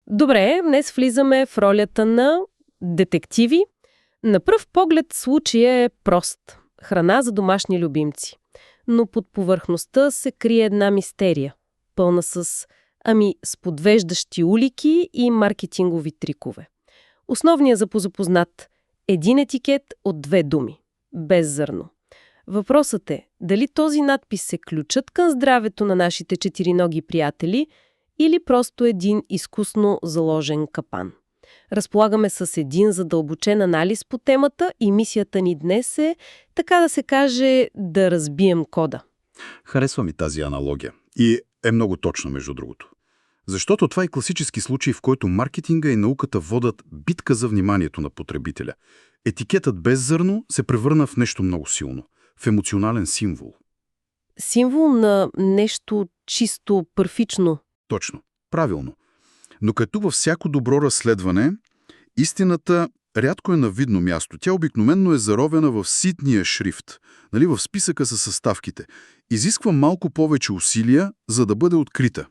Добре, днес влизаме в ролята на детективи. На пръв поглед случая е прост. Храна за домашни любимци. Но под повърхността се крие една мистерия, пълна с подвеждащи улики и маркетингови трикове. Основният за позапознат – един етикет от 2 думи – без зърно. Въпросът е, дали този надпис е ключът към здравето на нашите четириноги приятели или просто един изкусно заложен капан. Разполагаме с един задълбочен анализ по темата и мисията ни днес е, така да се каже, да разбием кода. Харесва ми тази аналогия. И е много точно, между другото. Защото това е класически случай, в който маркетинга и науката водят битка за вниманието на потребителя. Етикетът без зърно се превърна в нещо много силно, в емоционален символ. Символ на нещо чисто перфично. Точно, правилно. Но като във всяко добро разследване, истината рядко е на видно място. Тя обикновенно е заровена в ситния шрифт, в списъка със съставките. Изисква малко повече усилия, за да бъде открита.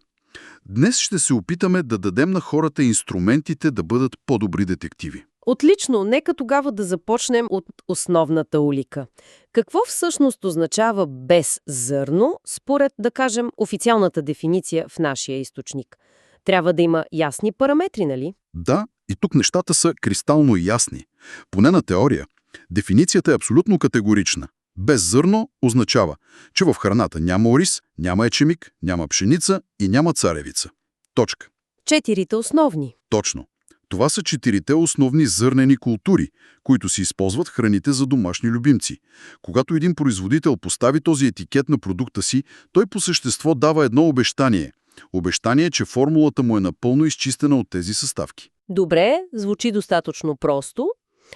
Днес ще се опитаме да дадем на хората инструментите да бъдат по-добри детективи. Отлично, нека тогава да започнем от основната улика. Какво всъщност означава без зърно, според, да кажем, официалната дефиниция в нашия източник? Трябва да има ясни параметри, нали? Да, и тук нещата са кристално ясни. Поне на теория. Дефиницията е абсолютно категорична. Без зърно означава, че в храната няма ориз, няма ечемик, няма пшеница и няма царевица. Точка. 4 основни. Точно. Това са 4 основни зърнени култури, които се използват в храните за домашни любимци. Когато един производител постави този етикет на продукта си, той по същество дава едно обещание. Обещание, че формулата му е напълно изчистена от тези съставки. Добре, звучи достатъчно просто.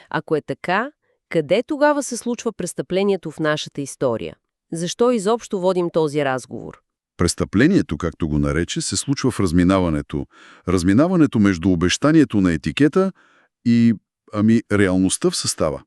Ако е така, къде тогава се случва престъплението в нашата история? Защо изобщо водим този разговор? Престъплението, както го нарече, се случва в разминаването. Разминаването между обещанието на етикета и, реалността в състава.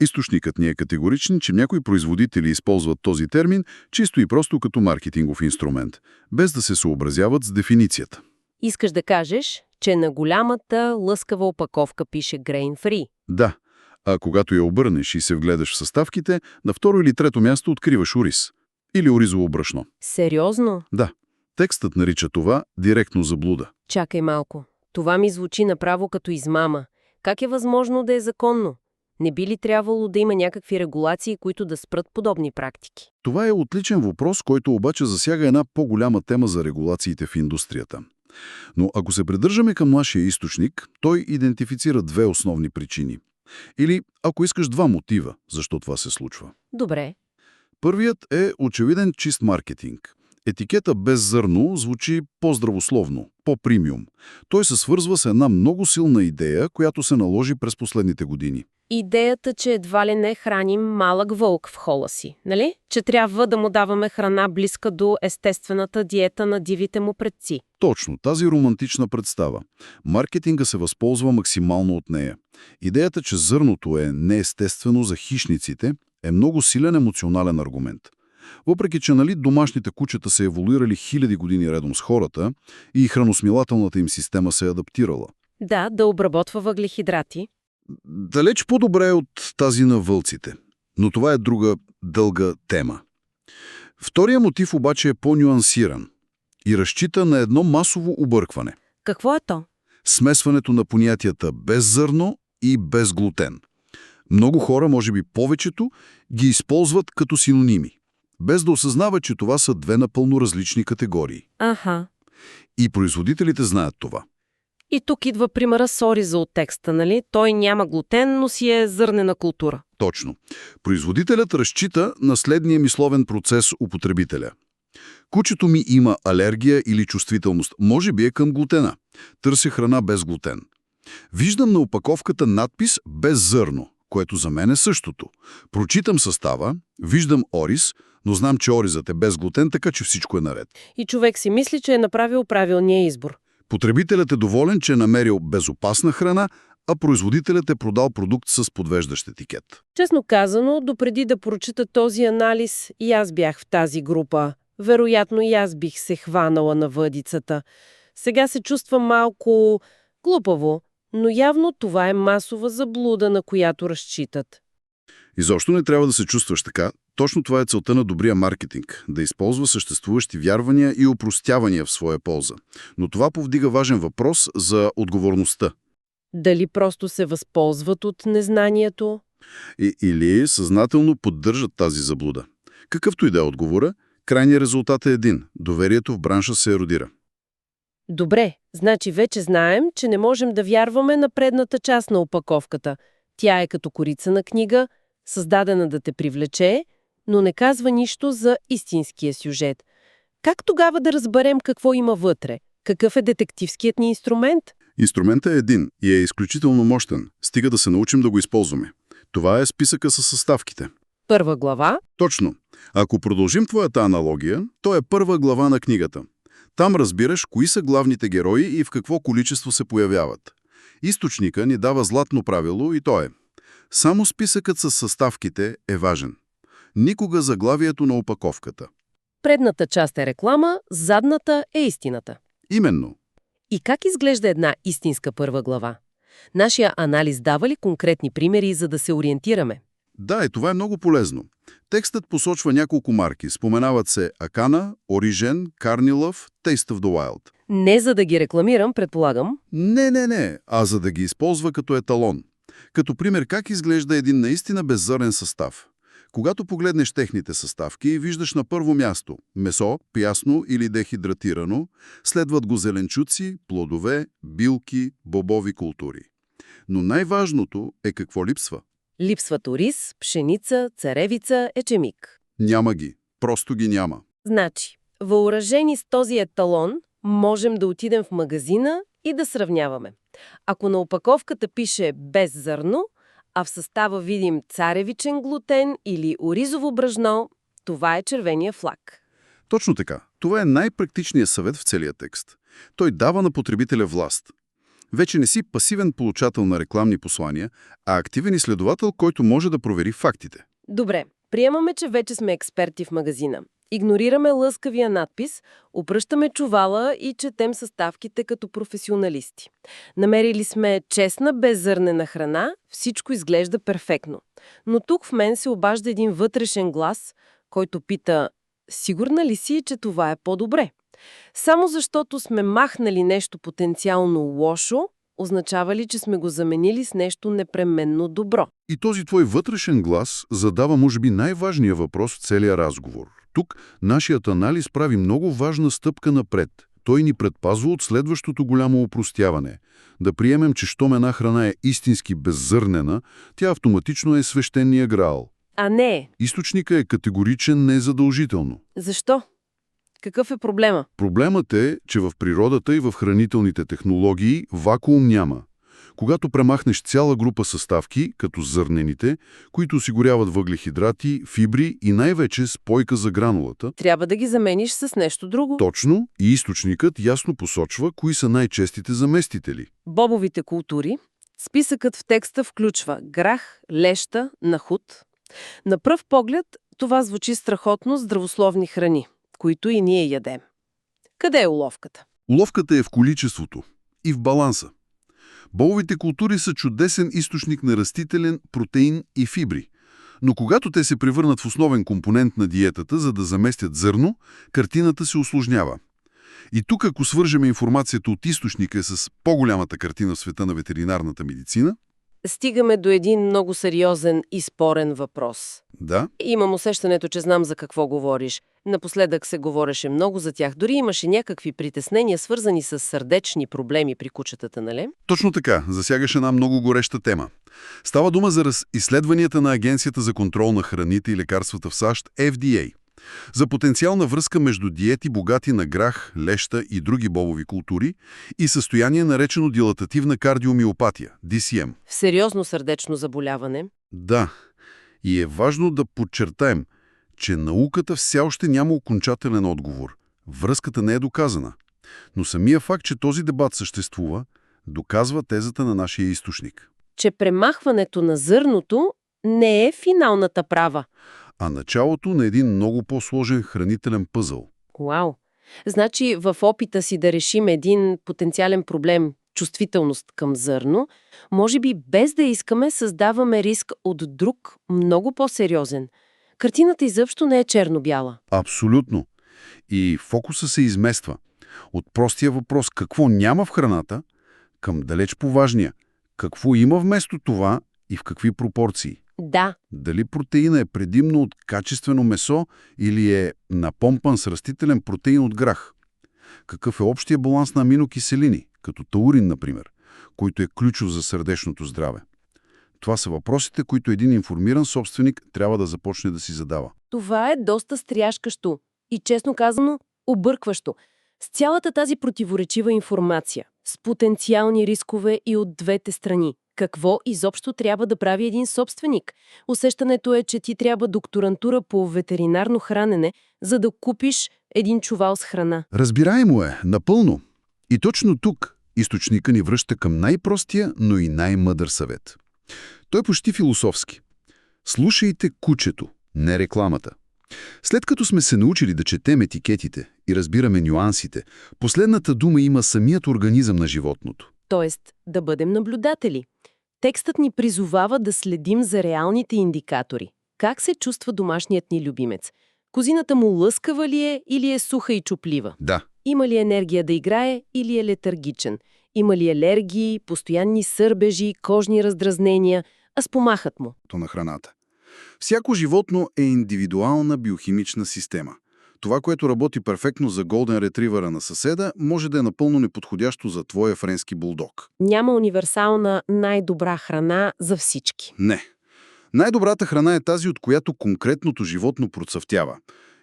Източникът ни е категоричен, че някои производители използват този термин чисто и просто като маркетингов инструмент, без да се съобразяват с дефиницията. Искаш да кажеш, че на голямата лъскава опаковка пише Grain Free? Да, а когато я обърнеш и се вгледаш в съставките, на второ или трето място откриваш ориз. Или оризово брашно. Сериозно? Да. Текстът нарича това директно заблуда. Чакай малко. Това ми звучи направо като измама. Как е възможно да е законно? Не би ли трябвало да има някакви регулации, които да спрат подобни практики? Това е отличен въпрос, който обаче засяга една по-голяма тема за регулациите в индустрията. Но ако се придържаме към нашия източник, той идентифицира 2 основни причини. Или, ако искаш, 2 мотива, защо това се случва. Добре. Първият е очевиден чист маркетинг. Етикета без зърно звучи по-здравословно, по-премиум. Той се свързва с една много силна идея, която се наложи през последните години. Идеята, че едва ли не храним малък вълк в хола си, нали? Че трябва да му даваме храна близка до естествената диета на дивите му предци. Точно, тази романтична представа. Маркетинга се възползва максимално от нея. Идеята, че зърното е неестествено за хищниците, е много силен емоционален аргумент. Въпреки че домашните кучета са еволюирали хиляди години редом с хората и храносмилателната им система се е адаптирала. Да, да обработва въглехидрати. Далеч по-добре е от тази на вълците. Но това е друга дълга тема. Втория мотив обаче е по-нюансиран и разчита на едно масово объркване. Какво е то? Смесването на понятията без зърно и без глутен. Много хора, може би повечето, ги използват като синоними, без да осъзнават, че това са 2 напълно различни категории. Аха. И производителите знаят това. И тук идва примера с ориза от текста, нали? Той няма глутен, но си е зърнена култура. Точно. Производителят разчита на следния мисловен процес у потребителя. Кучето ми има алергия или чувствителност. Може би е към глутена. Търся храна без глутен. Виждам на опаковката надпис без зърно, което за мен е същото. Прочитам състава, виждам ориз, но знам, че оризът е без глутен, така че всичко е наред. И човек си мисли, че е направил правилния избор. Потребителят е доволен, че е намерил безопасна храна, а производителят е продал продукт с подвеждащ етикет. Честно казано, допреди да прочита този анализ, и аз бях в тази група. Вероятно и аз бих се хванала на въдицата. Сега се чувствам малко глупаво, но явно това е масова заблуда, на която разчитат. Изобщо не трябва да се чувстваш така. Точно това е целта на добрия маркетинг – да използва съществуващи вярвания и опростявания в своя полза. Но това повдига важен въпрос за отговорността. Дали просто се възползват от незнанието? Или съзнателно поддържат тази заблуда. Какъвто и да е отговора, крайният резултат е един – доверието в бранша се еродира. Добре, значи вече знаем, че не можем да вярваме на предната част на опаковката. Тя е като корица на книга, създадена да те привлече, но не казва нищо за истинския сюжет. Как тогава да разберем какво има вътре? Какъв е детективският ни инструмент? Инструментът е един и е изключително мощен, стига да се научим да го използваме. Това е списъка със съставките. Първа глава. Точно. Ако продължим твоята аналогия, то е първа глава на книгата. Там разбираш кои са главните герои и в какво количество се появяват. Източника ни дава златно правило и то е: само списъкът с съставките е важен. Никога заглавието на опаковката. Предната част е реклама, задната е истината. Именно. И как изглежда една истинска първа глава? Нашия анализ дава ли конкретни примери, за да се ориентираме? Да, и това е много полезно. Текстът посочва няколко марки. Споменават се Акана, Орижен, Карнилъв, Taste of the Wild. Не за да ги рекламирам, предполагам. Не, а за да ги използва като еталон. Като пример как изглежда един наистина беззърнен състав. Когато погледнеш техните съставки, виждаш на първо място месо, прясно или дехидратирано, следват го зеленчуци, плодове, билки, бобови култури. Но най-важното е какво липсва. Липсват ориз, пшеница, царевица, ечемик. Няма ги. Просто ги няма. Значи, въоръжени с този еталон, можем да отидем в магазина и да сравняваме. Ако на опаковката пише без зърно, а в състава видим царевичен глутен или оризово брашно, това е червения флаг. Точно така. Това е най-практичният съвет в целия текст. Той дава на потребителя власт. Вече не си пасивен получател на рекламни послания, а активен изследовател, който може да провери фактите. Добре, приемаме, че вече сме експерти в магазина. Игнорираме лъскавия надпис, обръщаме чувала и четем съставките като професионалисти. Намерили сме честна, беззърнена храна, всичко изглежда перфектно. Но тук в мен се обажда един вътрешен глас, който пита: сигурна ли си, че това е по-добре? Само защото сме махнали нещо потенциално лошо, означава ли, че сме го заменили с нещо непременно добро? И този твой вътрешен глас задава, може би, най-важния въпрос в целия разговор. Тук нашият анализ прави много важна стъпка напред. Той ни предпазва от следващото голямо опростяване. Да приемем, че щом една храна е истински беззърнена, тя автоматично е свещения граал. А не. Източникът е категоричен незадължително. Защо? Какъв е проблема? Проблемът е, че в природата и в хранителните технологии вакуум няма. Когато премахнеш цяла група съставки, като зърнените, които осигуряват въглехидрати, фибри и най-вече спойка за гранулата, трябва да ги замениш с нещо друго. точно, и източникът ясно посочва кои са най-честите заместители. Бобовите култури. Списъкът в текста включва грах, леща, нахут. На пръв поглед това звучи страхотно здравословни храни, които и ние ядем. Къде е уловката? Уловката е в количеството и в баланса. Бобовите култури са чудесен източник на растителен протеин и фибри. Но когато те се превърнат в основен компонент на диетата, за да заместят зърно, картината се усложнява. И тук, ако свържем информацията от източника с по-голямата картина в света на ветеринарната медицина, стигаме до един много сериозен и спорен въпрос. да, Имам усещането, че знам за какво говориш. Напоследък се говореше много за тях. Дори имаше някакви притеснения, свързани с сърдечни проблеми при кучетата, нали? точно така, засягаш една много гореща тема. Става дума за изследванията на Агенцията за контрол на храните и лекарствата в САЩ, FDA, за потенциална връзка между диети богати на грах, леща и други бобови култури и състояние наречено дилатативна кардиомиопатия, DCM. В сериозно сърдечно заболяване. Да, и е важно да подчертаем, че науката все още няма окончателен отговор. Връзката не е доказана. Но самия факт, че този дебат съществува, доказва тезата на нашия източник. Че премахването на зърното не е финалната права. А началото на един много по-сложен хранителен пъзъл. Уау! Значи в опита си да решим един потенциален проблем, чувствителност към зърно, може би без да искаме създаваме риск от друг, много по-сериозен. Картината изобщо не е черно-бяла. Абсолютно. И фокуса се измества от простия въпрос какво няма в храната към далеч по-важния какво има вместо това и в какви пропорции. Да, Дали протеина е предимно от качествено месо или е напомпан с растителен протеин от грах? Какъв е общия баланс на аминокиселини, като таурин, например, който е ключов за сърдечното здраве? Това са въпросите, които един информиран собственик трябва да започне да си задава. това е доста стряскащо и, честно казано, объркващо. С цялата тази противоречива информация, с потенциални рискове и от двете страни. Какво изобщо трябва да прави един собственик? Усещането е, че ти трябва докторантура по ветеринарно хранене, за да купиш един чувал с храна. Разбираемо е, напълно. И точно тук източника ни връща към най-простия, но и най-мъдър съвет. Той е почти философски. Слушайте кучето, не рекламата. След като сме се научили да четем етикетите и разбираме нюансите, последната дума има самият организъм на животното. Тоест, да бъдем наблюдатели. Текстът ни призовава да следим за реалните индикатори. Как се чувства домашният ни любимец? Козината му лъскава ли е или е суха и чуплива? Да, Има ли енергия да играе или е летаргичен? Има ли алергии, постоянни сърбежи, кожни раздразнения, а спомахът му? на храната. Всяко животно е индивидуална биохимична система. Това, което работи перфектно за голден ретривъра на съседа, може да е напълно неподходящо за твоя френски булдог. Няма универсална най-добра храна за всички. Не. Най-добрата храна е тази, от която конкретното животно процъфтява.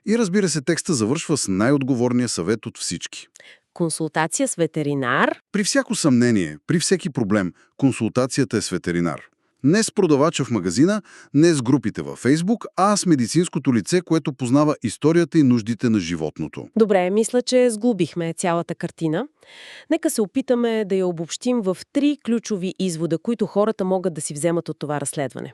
И разбира се, текста завършва с най-отговорния съвет от всички. Консултация с ветеринар. При всяко съмнение, при всеки проблем, консултацията е с ветеринар. Не с продавача в магазина, не с групите във Фейсбук, а с медицинското лице, което познава историята и нуждите на животното. Добре, мисля, че сглобихме цялата картина. Нека се опитаме да я обобщим в 3 ключови извода, които хората могат да си вземат от това разследване.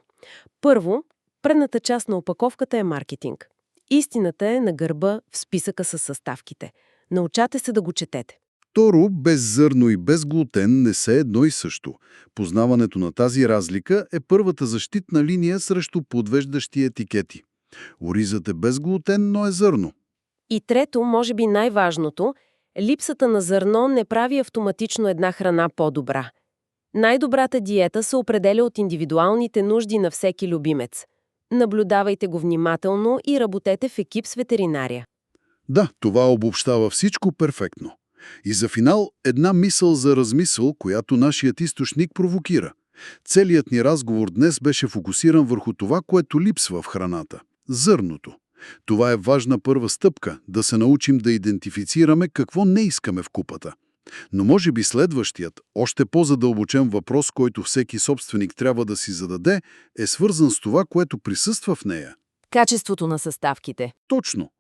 Първо, предната част на опаковката е маркетинг. Истината е на гърба в списъка с съставките. Научате се да го четете. Второ, без зърно и без глутен не са едно и също. Познаването на тази разлика е първата защитна линия срещу подвеждащи етикети. Оризът е без глутен, но е зърно. И трето, може би най-важното, липсата на зърно не прави автоматично една храна по-добра. Най-добрата диета се определя от индивидуалните нужди на всеки любимец. Наблюдавайте го внимателно и работете в екип с ветеринария. Да, това обобщава всичко перфектно. И за финал една мисъл за размисъл, която нашият източник провокира. Целият ни разговор днес беше фокусиран върху това, което липсва в храната – зърното. Това е важна първа стъпка – да се научим да идентифицираме какво не искаме в купата. Но може би следващият, още по-задълбочен въпрос, който всеки собственик трябва да си зададе, е свързан с това, което присъства в нея. Качеството на съставките. Точно.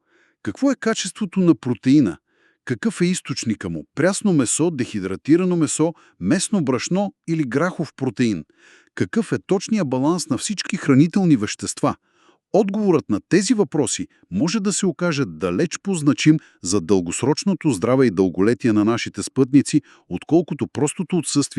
Какво е качеството на протеина? Какъв е източника му? Прясно месо, дехидратирано месо, месно брашно или грахов протеин? Какъв е точният баланс на всички хранителни вещества? Отговорът на тези въпроси може да се окаже далеч по-значим за дългосрочното здраве и дълголетие на нашите спътници, отколкото простото отсъствие